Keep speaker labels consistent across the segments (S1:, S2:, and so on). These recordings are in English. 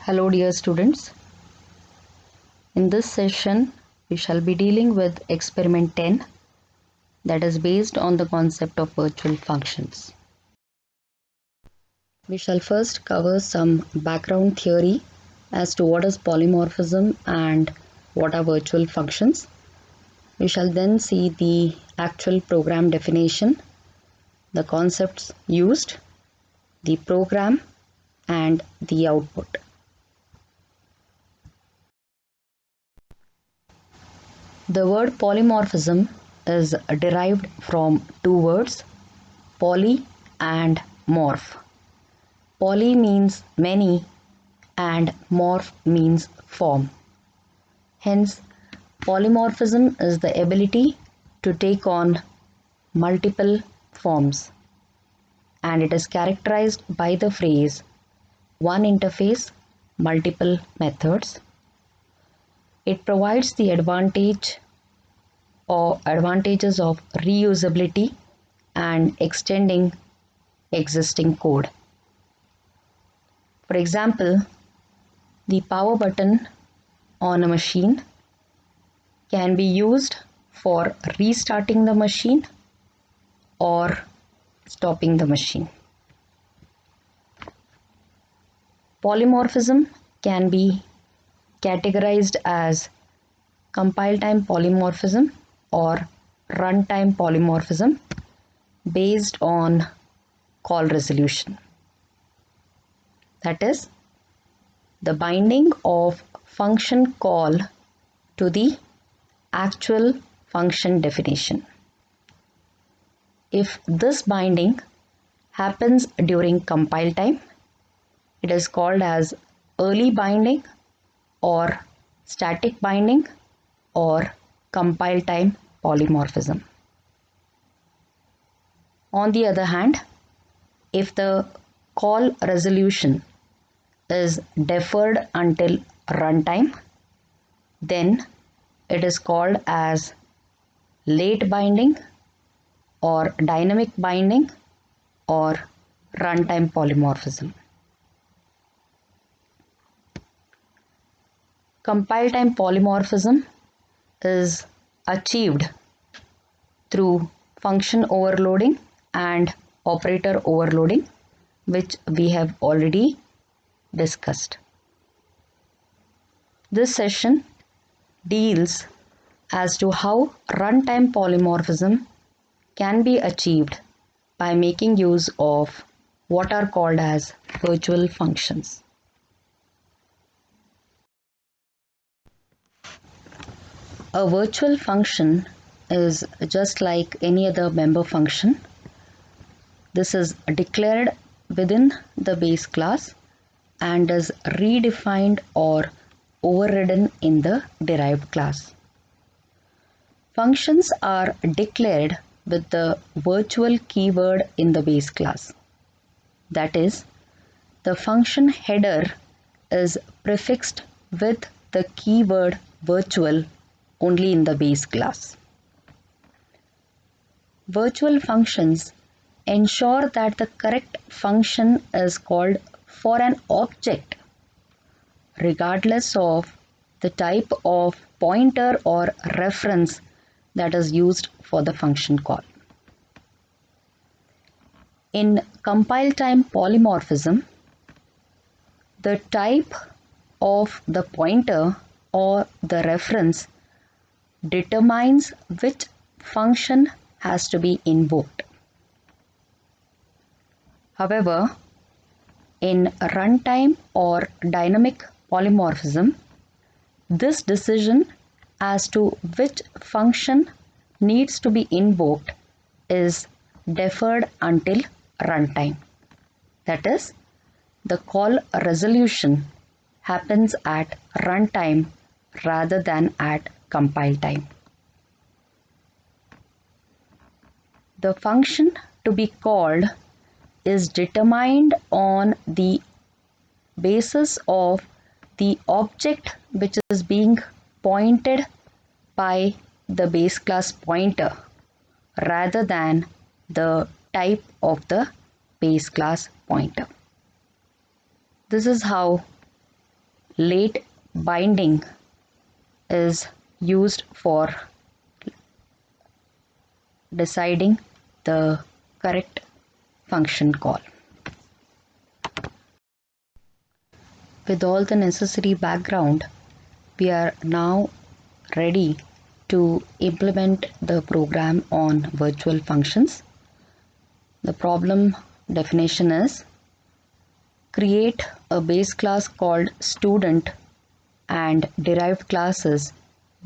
S1: Hello dear students, in this session we shall be dealing with experiment 10 that is based on the concept of virtual functions. We shall first cover some background theory as to what is polymorphism and what are virtual functions. We shall then see the actual program definition, the concepts used, the program and the output. The word polymorphism is derived from two words, poly and morph. Poly means many and morph means form. Hence, polymorphism is the ability to take on multiple forms, and it is characterized by the phrase one interface, multiple methods. It provides the advantages of reusability and extending existing code. For example, the power button on a machine can be used for restarting the machine or stopping the machine. Polymorphism can be categorized as compile time polymorphism or runtime polymorphism based on call resolution. That is, the binding of function call to the actual function definition. If this binding happens during compile time, it is called as early binding or static binding or compile time polymorphism. On the other hand, if the call resolution is deferred until runtime, then it is called as late binding or dynamic binding or runtime polymorphism. Compile time polymorphism is achieved through function overloading and operator overloading, which we have already discussed. This session deals as to how runtime polymorphism can be achieved by making use of what are called as virtual functions. A virtual function is just like any other member function. This is declared within the base class and is redefined or overridden in the derived class. Functions are declared with the virtual keyword in the base class. That is, the function header is prefixed with the keyword virtual only in the base class. Virtual functions ensure that the correct function is called for an object regardless of the type of pointer or reference that is used for the function call. In compile time polymorphism, the type of the pointer or the reference determines which function has to be invoked. However, in runtime or dynamic polymorphism, this decision as to which function needs to be invoked is deferred until runtime. That is, the call resolution happens at runtime rather than at compile time. The function to be called is determined on the basis of the object which is being pointed by the base class pointer rather than the type of the base class pointer. This is how late binding is used for deciding the correct function call. With all the necessary background, we are now ready to implement the program on virtual functions. The problem definition is: create a base class called student and derived classes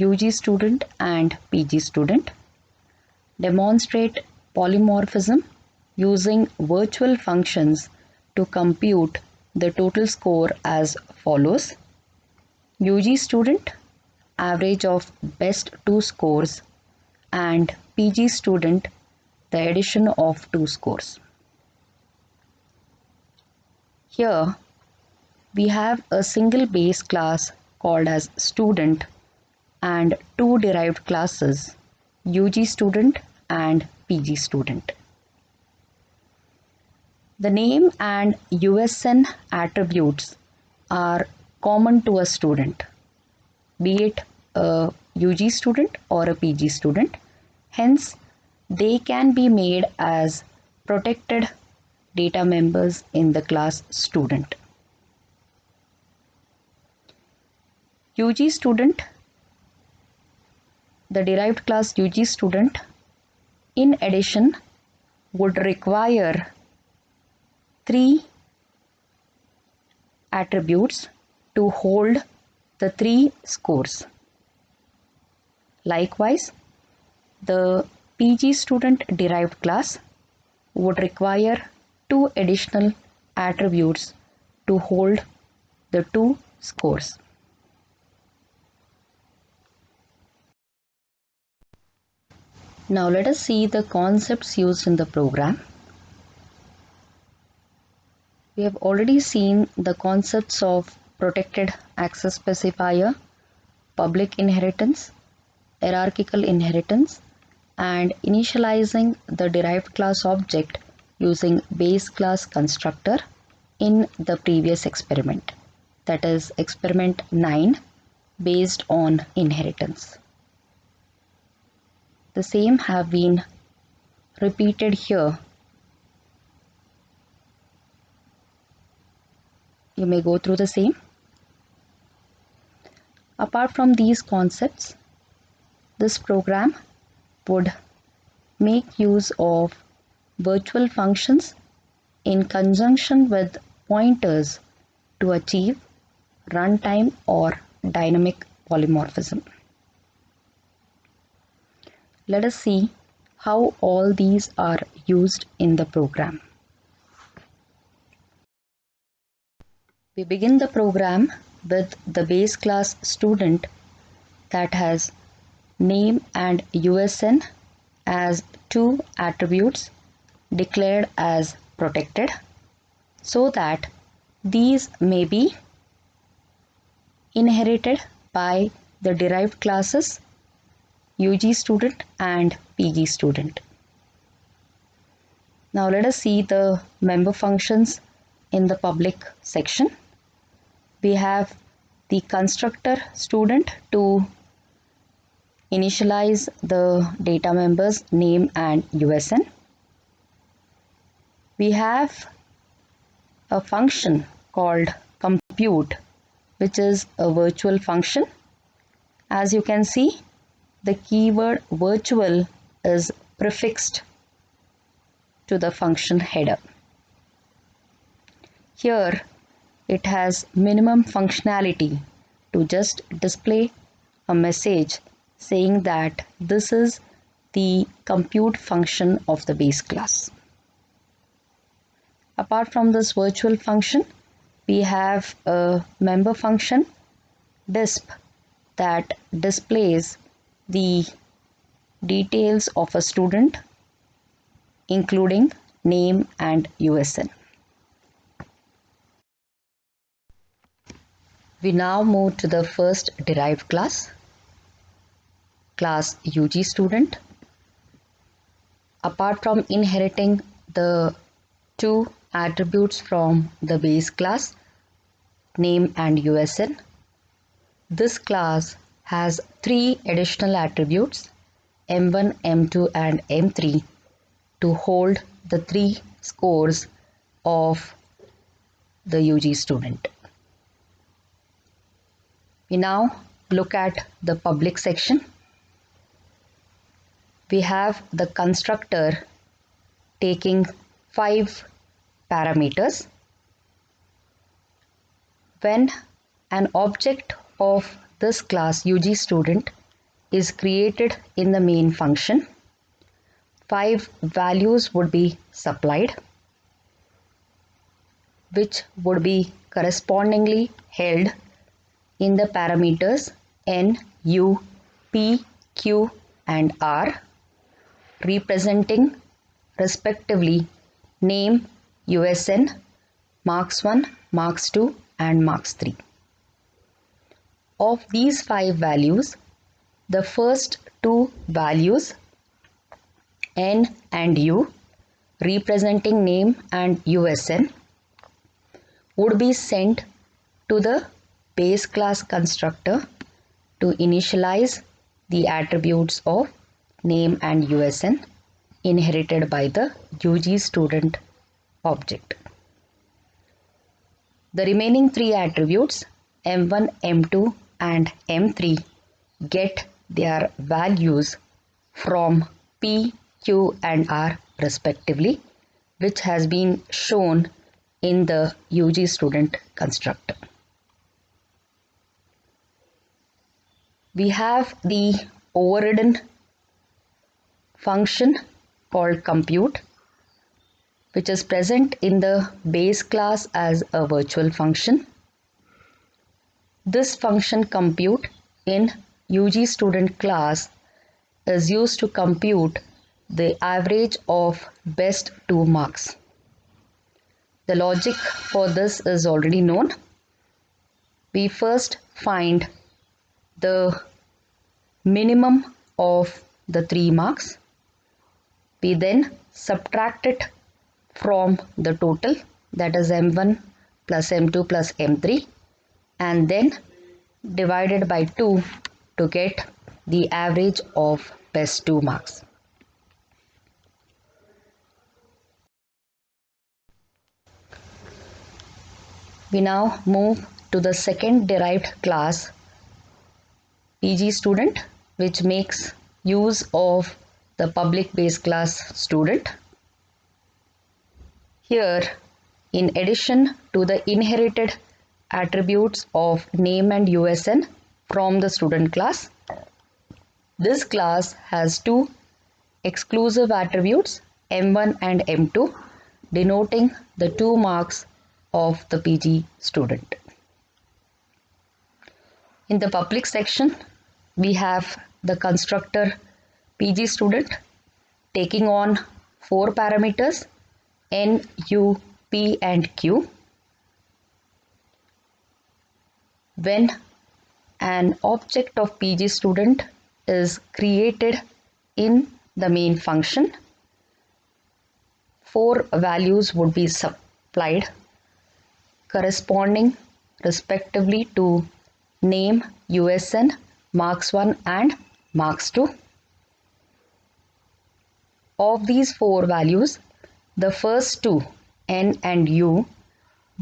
S1: UG student and PG student. Demonstrate polymorphism using virtual functions to compute the total score as follows: UG student, average of best two scores, and PG student, the addition of two scores. Here we have a single base class called as student and two derived classes, UG student and PG student. The name and USN attributes are common to a student, be it a UG student or a PG student. Hence, they can be made as protected data members in the class student. UG student, the derived class UG student, in addition, would require three attributes to hold the three scores. Likewise, the PG student derived class would require two additional attributes to hold the two scores. Now let us see the concepts used in the program. We have already seen the concepts of protected access specifier, public inheritance, hierarchical inheritance, and initializing the derived class object using base class constructor in the previous experiment, that is experiment 9, based on inheritance. The same have been repeated here. You may go through the same. Apart from these concepts, this program would make use of virtual functions in conjunction with pointers to achieve runtime or dynamic polymorphism. Let us see how all these are used in the program. We begin the program with the base class student that has name and USN as two attributes declared as protected, so that these may be inherited by the derived classes UG student and PG student. Now let us see the member functions in the public section. We have the constructor student to initialize the data members name and USN. We have a function called compute, which is a virtual function. As you can see, the keyword virtual is prefixed to the function header. Here it has minimum functionality to just display a message saying that this is the compute function of the base class. Apart from this virtual function, we have a member function disp that displays the details of a student, including name and USN. We now move to the first derived class, class UG student. Apart from inheriting the two attributes from the base class, name and USN. This class has three additional attributes M1, M2 and M3 to hold the three scores of the UG student. We now look at the public section. We have the constructor taking 5 parameters. When an object of this class UG student is created in the main function, 5 values would be supplied, which would be correspondingly held in the parameters n, u, p, q and r, representing respectively name, USN, marks 1, marks 2 and marks 3. Of these 5 values, the first 2 values n and u, representing name and USN, would be sent to the base class constructor to initialize the attributes of name and USN inherited by the UG student object. The remaining 3 attributes M1, M2 and M3 get their values from P, Q and R respectively, which has been shown in the UG student constructor. We have the overridden function called compute, which is present in the base class as a virtual function. This function compute in UG student class is used to compute the average of best 2 marks. The logic for this is already known. We first find the minimum of the 3 marks. We then subtract it from the total, that is M1 plus M2 plus M3, and then divided by 2 to get the average of best 2 marks. We now move to the second derived class, PG student, which makes use of the public base class student. Here, in addition to the inherited attributes of name and USN from the student class, this class has 2 exclusive attributes M1 and M2, denoting the 2 marks of the PG student. In the public section, we have the constructor PG student taking on 4 parameters N, U, P and Q. When an object of PG student is created in the main function, 4 values would be supplied corresponding respectively to name, USN, marks 1 and marks 2. Of these 4 values, the first 2, N and U,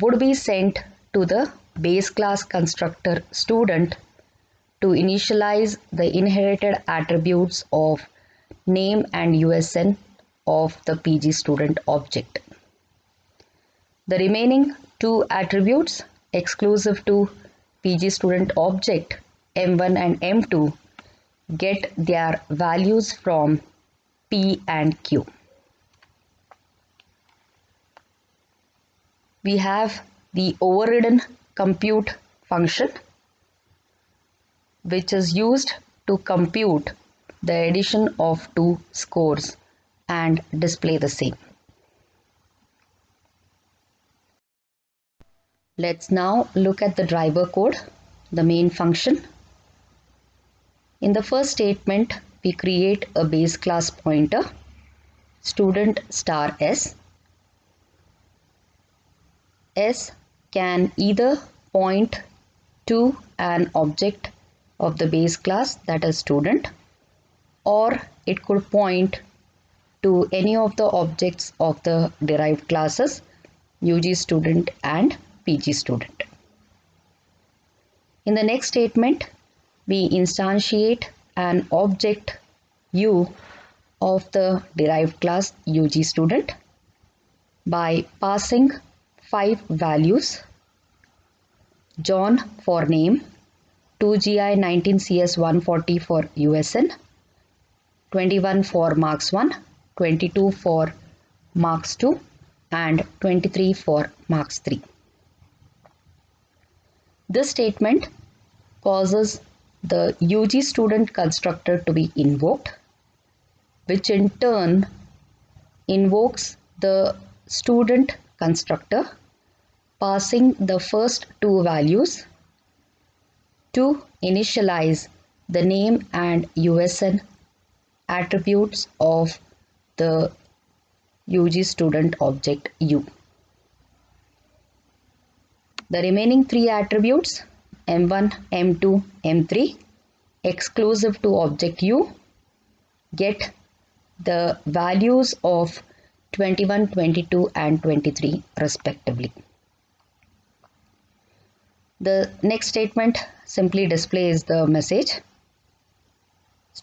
S1: would be sent to the base class constructor student to initialize the inherited attributes of name and USN of the PG student object. The remaining 2 attributes exclusive to PG student object M1 and M2 get their values from P and Q. We have the overridden compute function, which is used to compute the addition of 2 scores and display the same. Let's now look at the driver code, the main function. In the first statement, we create a base class pointer, student star S. S can either point to an object of the base class, that is student, or it could point to any of the objects of the derived classes UG student and PG student. In the next statement, we instantiate an object U of the derived class UG student by passing 5 values: John for name, 2GI 19CS 140 for USN, 21 for marks 1, 22 for marks 2 and 23 for marks 3. This statement causes the UG student constructor to be invoked, which in turn invokes the student constructor, passing the first 2 values to initialize the name and USN attributes of the UG student object U. The remaining 3 attributes M1, M2, M3 exclusive to object U get the values of 21, 22 and 23 respectively. The next statement simply displays the message.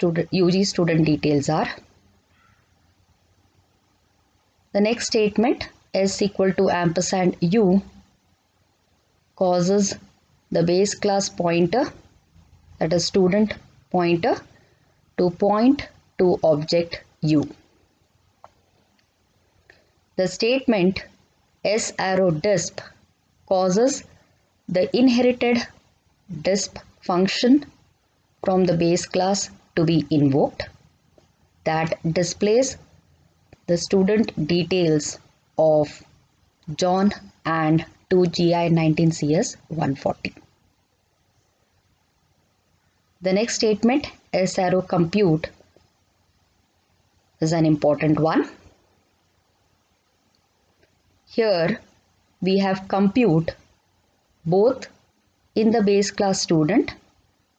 S1: UG student details are. The next statement S equal to ampersand U causes the base class pointer, that is student pointer, to point to object U. The statement S arrow disp causes the inherited disp function from the base class to be invoked, that displays the student details of John and 2GI 19CS 140. The next statement S arrow compute is an important one. Here we have compute both in the base class student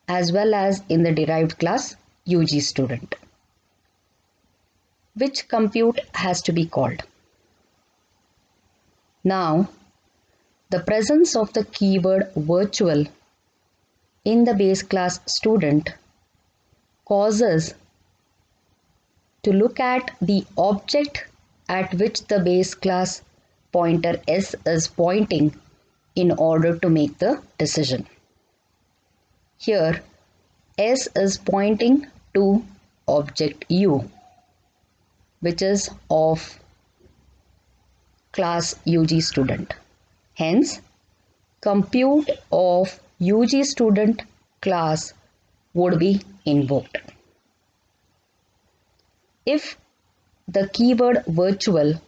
S1: as well as in the derived class UG student. Which compute has to be called? Now, the presence of the keyword virtual in the base class student causes to look at the object at which the base class pointer S is pointing in order to make the decision. Here, S is pointing to object U, which is of class UG student. Hence, compute of UG student class would be invoked. If the keyword virtual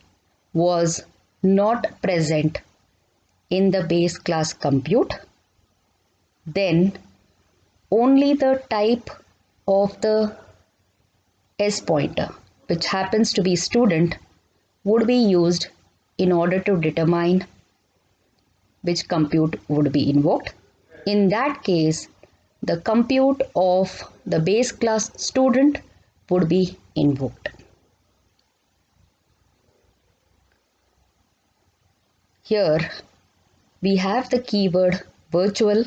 S1: was not present in the base class compute, then only the type of the S pointer, which happens to be student, would be used in order to determine which compute would be invoked. In that case, the compute of the base class student would be invoked. Here we have the keyword virtual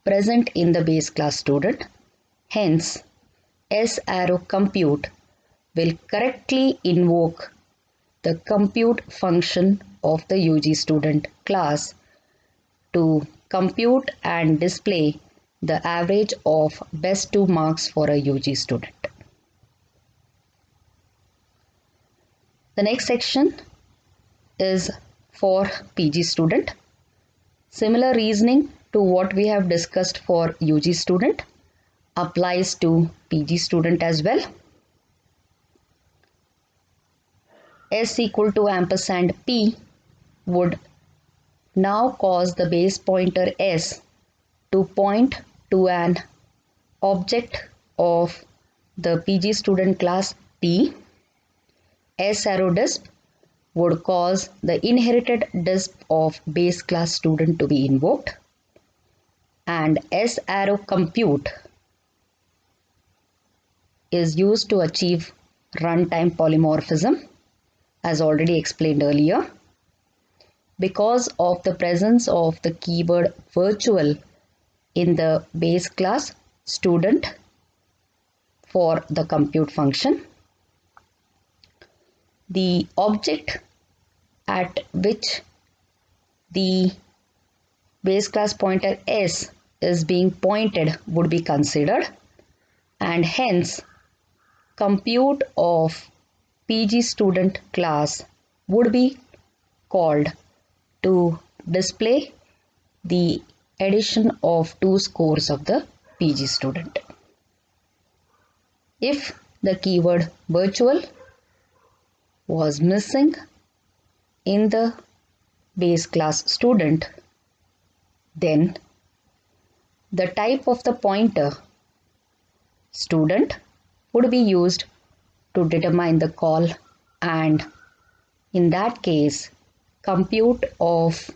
S1: present in the base class student. Hence, S arrow compute will correctly invoke the compute function of the UG student class to compute and display the average of best 2 marks for a UG student. The next section is for PG student. Similar reasoning to what we have discussed for UG student applies to PG student as well. S equal to ampersand P would now cause the base pointer S to point to an object of the PG student class P. S arrow disp would cause the inherited disp of base class student to be invoked. and S arrow compute is used to achieve runtime polymorphism, as already explained earlier. Because of the presence of the keyword virtual in the base class student for the compute function, the object at which the base class pointer S is being pointed would be considered, and hence compute of PG student class would be called to display the addition of two scores of the PG student. If the keyword virtual was missing in the base class student, then the type of the pointer student would be used to determine the call, and in that case compute of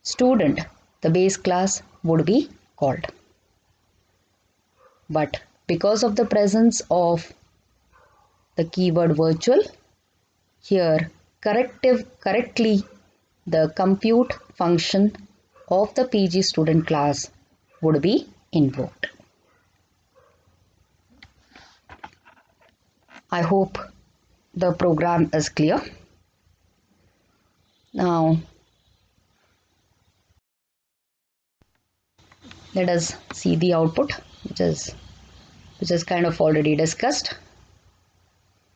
S1: student, the base class, would be called. But because of the presence of the keyword virtual, here correctly the compute function of the PG student class would be invoked. I hope the program is clear. Now let us see the output, which is kind of already discussed.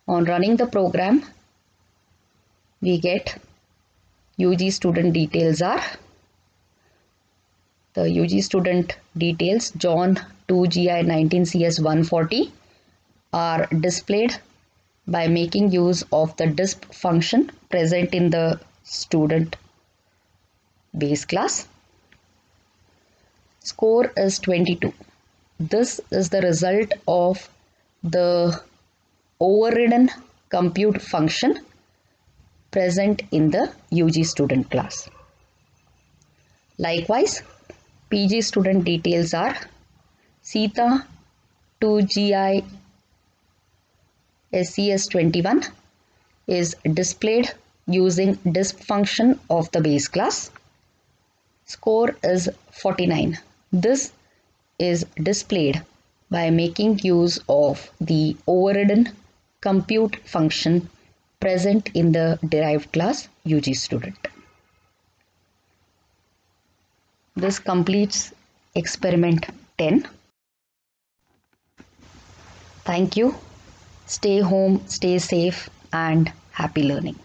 S1: On running the program, we get UG student details are the UG student details John 2GI 19CS 140 are displayed by making use of the disp function present in the student base class. Score is 22. This is the result of the overridden compute function present in the UG student class. Likewise, PG student details are Sita 2GI SCS 21 is displayed using disp function of the base class. Score is 49. This is displayed by making use of the overridden compute function present in the derived class UG student. This completes experiment 10. Thank you. Stay home, stay safe, and happy learning.